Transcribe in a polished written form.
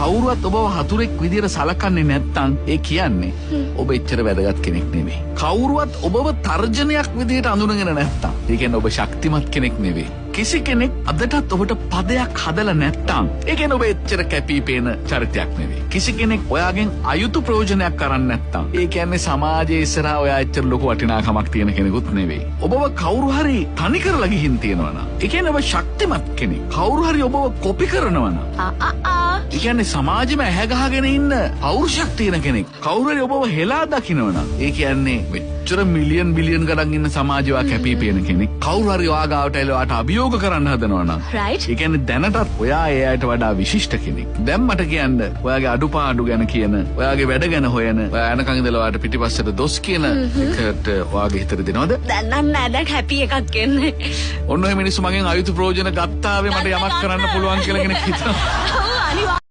කවුරුවත් ඔබව හතුරෙක් විදියට සලකන්නේ නැත්නම් ඒ කියන්නේ ඔබ එච්චර වැදගත් කෙනෙක් නෙවෙයි. කවුරුවත් ඔබව තර්ජනයක් විදියට අඳුනගෙන නැත්නම් ඒ කියන්නේ ඔබ ශක්තිමත් කෙනෙක් නෙවෙයි. කිසි කෙනෙක් අදටත් ඔබට පදයක් හදලා නැත්නම් ඒ කියන්නේ ඔබ එච්චර කැපිපේන චරිතයක් නෙවෙයි. කිසි කෙනෙක් ඔයාගෙන් අයුතු ප්‍රයෝජනයක් කරන්නේ නැත්නම් ඒ කියන්නේ සමාජයේ ඉස්සරහා ඔයා එච්චර ලොකු වටිනාකමක් තියෙන කෙනෙකුත් නෙවෙයි. ඔබව කවුරු හරි තනි කරලා ගිහින් තියෙනවා නම් ඒ කියන්නේ ඔබ ශක්තිමත් කෙනෙක්. කවුරු හරි ඔබව කොපි කරනවා නම් ඒ කියන්නේ සමාජෙම ඇහැ ගහගෙන ඉන්න පෞරුෂයක් තියෙන කෙනෙක්. කවුරු හරි ඔබව හෙලා දකිනවා නම් ඒ කියන්නේ මෙච්චර මිලියන් බිලියන් ගණන් ඉන්න සමාජය ඔයා කැපිපේන කෙනෙක්. කවුරු හරි ඔයා ගාවට එලවට අභියෝග කරන්න හදනවා නම් ඒ කියන්නේ දැනටත් ඔයා ඒ අයට වඩා විශිෂ්ට කෙනෙක්. දැන් මට කියන්න ඔයාගේ අඩුපාඩු ගැන කියන, ඔයාගේ වැඩ ගැන හොයන, ඔයා යනකන් ඉඳලා ඔයාට පිටිපස්සට දොස් කියන එකට ඔයාගේ හිතට දෙනවද? දැන් නම් නෑ, දැන් හැපි එකක් එන්නේ. ඔන්න ඔය මිනිස්සු මගෙන් අයුතු ප්‍රයෝජන ගත්තාවේ මට යමක් කරන්න පුළුවන් කියලා කෙනෙක් හිතනවා.